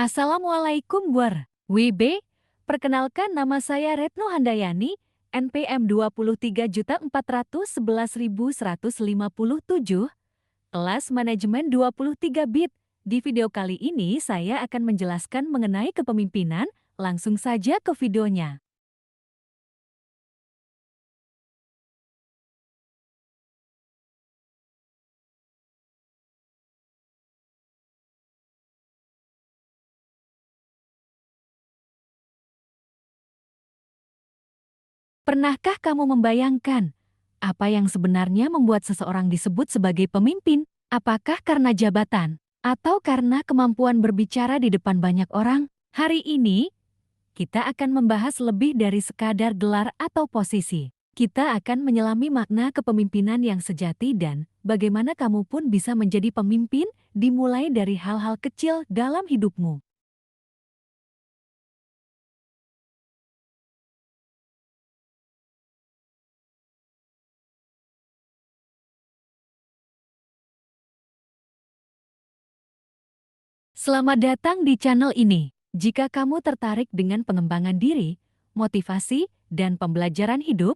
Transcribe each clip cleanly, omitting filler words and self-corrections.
Assalamualaikum WB. Perkenalkan, nama saya Retno Handayani, NPM 23.411.157, kelas manajemen 23 bit. Di video kali ini saya akan menjelaskan mengenai kepemimpinan, langsung saja ke videonya. Pernahkah kamu membayangkan apa yang sebenarnya membuat seseorang disebut sebagai pemimpin? Apakah karena jabatan atau karena kemampuan berbicara di depan banyak orang? Hari ini, kita akan membahas lebih dari sekadar gelar atau posisi. Kita akan menyelami makna kepemimpinan yang sejati dan bagaimana kamu pun bisa menjadi pemimpin dimulai dari hal-hal kecil dalam hidupmu. Selamat datang di channel ini. Jika kamu tertarik dengan pengembangan diri, motivasi, dan pembelajaran hidup,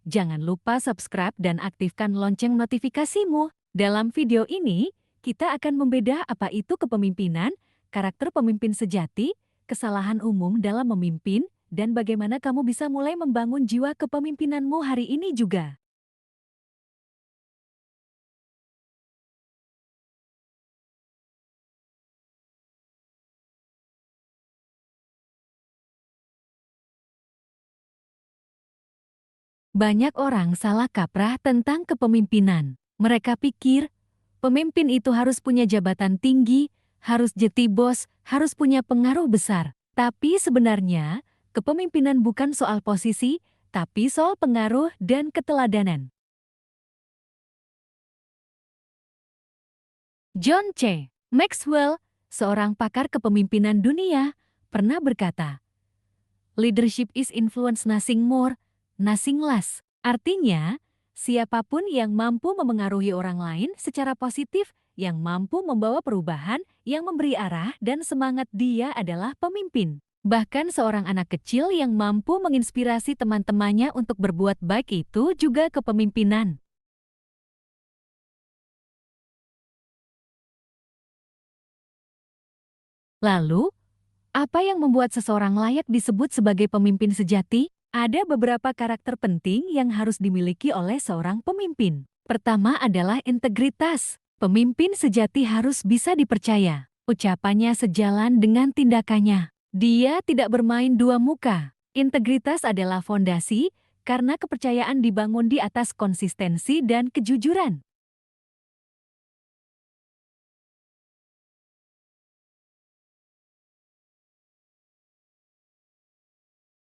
jangan lupa subscribe dan aktifkan lonceng notifikasimu. Dalam video ini, kita akan membedah apa itu kepemimpinan, karakter pemimpin sejati, kesalahan umum dalam memimpin, dan bagaimana kamu bisa mulai membangun jiwa kepemimpinanmu hari ini juga. Banyak orang salah kaprah tentang kepemimpinan. Mereka pikir, pemimpin itu harus punya jabatan tinggi, harus jadi bos, harus punya pengaruh besar. Tapi sebenarnya, kepemimpinan bukan soal posisi, tapi soal pengaruh dan keteladanan. John C. Maxwell, seorang pakar kepemimpinan dunia, pernah berkata, "Leadership is influence nothing more, nothing less." Artinya, siapapun yang mampu memengaruhi orang lain secara positif, yang mampu membawa perubahan, yang memberi arah dan semangat, dia adalah pemimpin. Bahkan seorang anak kecil yang mampu menginspirasi teman-temannya untuk berbuat baik itu juga kepemimpinan. Lalu, apa yang membuat seseorang layak disebut sebagai pemimpin sejati? Ada beberapa karakter penting yang harus dimiliki oleh seorang pemimpin. Pertama adalah integritas. Pemimpin sejati harus bisa dipercaya. Ucapannya sejalan dengan tindakannya. Dia tidak bermain dua muka. Integritas adalah fondasi karena kepercayaan dibangun di atas konsistensi dan kejujuran.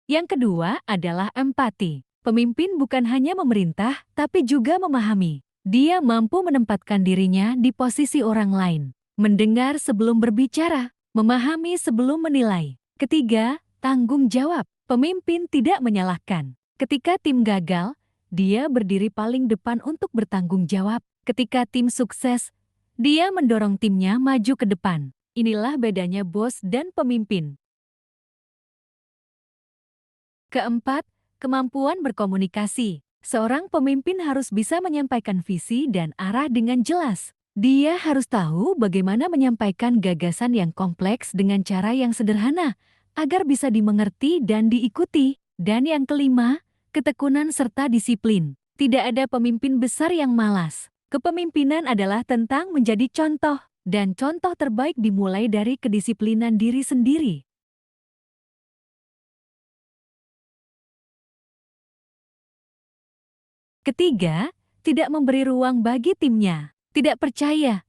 Yang kedua adalah empati. Pemimpin bukan hanya memerintah, tapi juga memahami. Dia mampu menempatkan dirinya di posisi orang lain, mendengar sebelum berbicara, memahami sebelum menilai. Ketiga, tanggung jawab. Pemimpin tidak menyalahkan. Ketika tim gagal, dia berdiri paling depan untuk bertanggung jawab. Ketika tim sukses, dia mendorong timnya maju ke depan. Inilah bedanya bos dan pemimpin. Keempat, kemampuan berkomunikasi. Seorang pemimpin harus bisa menyampaikan visi dan arah dengan jelas. Dia harus tahu bagaimana menyampaikan gagasan yang kompleks dengan cara yang sederhana, agar bisa dimengerti dan diikuti. Dan yang kelima, ketekunan serta disiplin. Tidak ada pemimpin besar yang malas. Kepemimpinan adalah tentang menjadi contoh, dan contoh terbaik dimulai dari kedisiplinan diri sendiri. Ketiga, tidak memberi ruang bagi timnya, tidak percaya,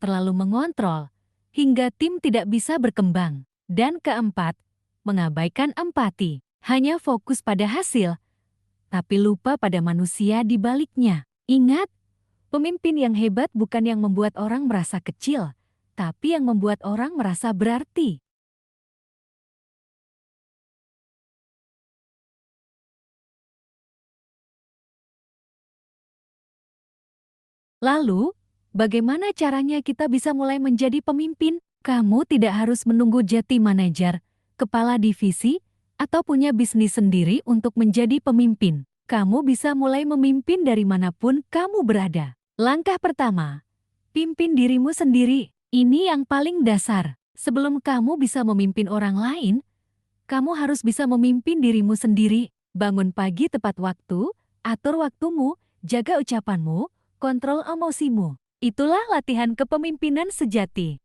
terlalu mengontrol, hingga tim tidak bisa berkembang. Dan keempat, mengabaikan empati, hanya fokus pada hasil, tapi lupa pada manusia di baliknya. Ingat, pemimpin yang hebat bukan yang membuat orang merasa kecil, tapi yang membuat orang merasa berarti. Lalu, bagaimana caranya kita bisa mulai menjadi pemimpin? Kamu tidak harus menunggu jadi manajer, kepala divisi, atau punya bisnis sendiri untuk menjadi pemimpin. Kamu bisa mulai memimpin dari manapun kamu berada. Langkah pertama, pimpin dirimu sendiri. Ini yang paling dasar. Sebelum kamu bisa memimpin orang lain, kamu harus bisa memimpin dirimu sendiri. Bangun pagi tepat waktu, atur waktumu, jaga ucapanmu, kontrol emosimu. Itulah latihan kepemimpinan sejati.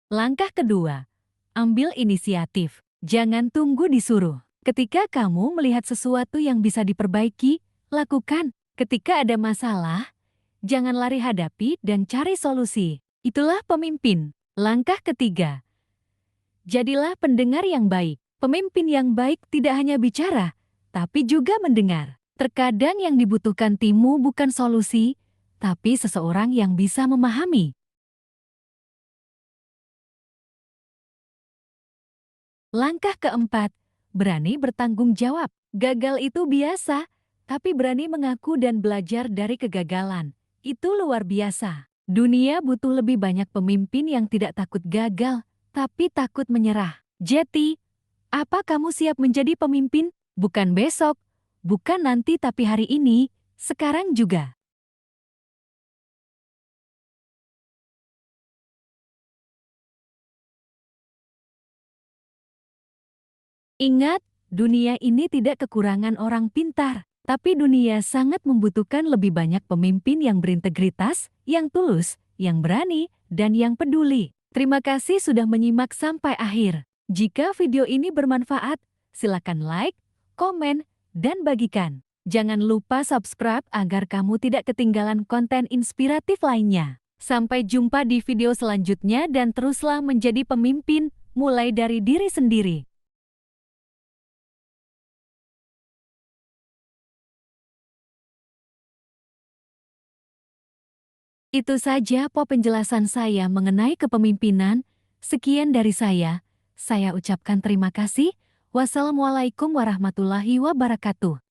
Langkah kedua, ambil inisiatif. Jangan tunggu disuruh. Ketika kamu melihat sesuatu yang bisa diperbaiki, lakukan. Ketika ada masalah, jangan lari hadapi dan cari solusi. Itulah pemimpin. Langkah ketiga, jadilah pendengar yang baik. Pemimpin yang baik tidak hanya bicara, tapi juga mendengar. Terkadang yang dibutuhkan timmu bukan solusi, tapi seseorang yang bisa memahami. Langkah keempat, berani bertanggung jawab. Gagal itu biasa, tapi berani mengaku dan belajar dari kegagalan. Itu luar biasa. Dunia butuh lebih banyak pemimpin yang tidak takut gagal, tapi takut menyerah. Jadi, apa kamu siap menjadi pemimpin? Bukan besok, bukan nanti tapi hari ini, sekarang juga. Ingat, dunia ini tidak kekurangan orang pintar, tapi dunia sangat membutuhkan lebih banyak pemimpin yang berintegritas, yang tulus, yang berani, dan yang peduli. Terima kasih sudah menyimak sampai akhir. Jika video ini bermanfaat, silakan like, komen, dan bagikan. Jangan lupa subscribe agar kamu tidak ketinggalan konten inspiratif lainnya. Sampai jumpa di video selanjutnya dan teruslah menjadi pemimpin, mulai dari diri sendiri. Itu saja penjelasan saya mengenai kepemimpinan. Sekian dari saya. Saya ucapkan terima kasih. Wassalamualaikum warahmatullahi wabarakatuh.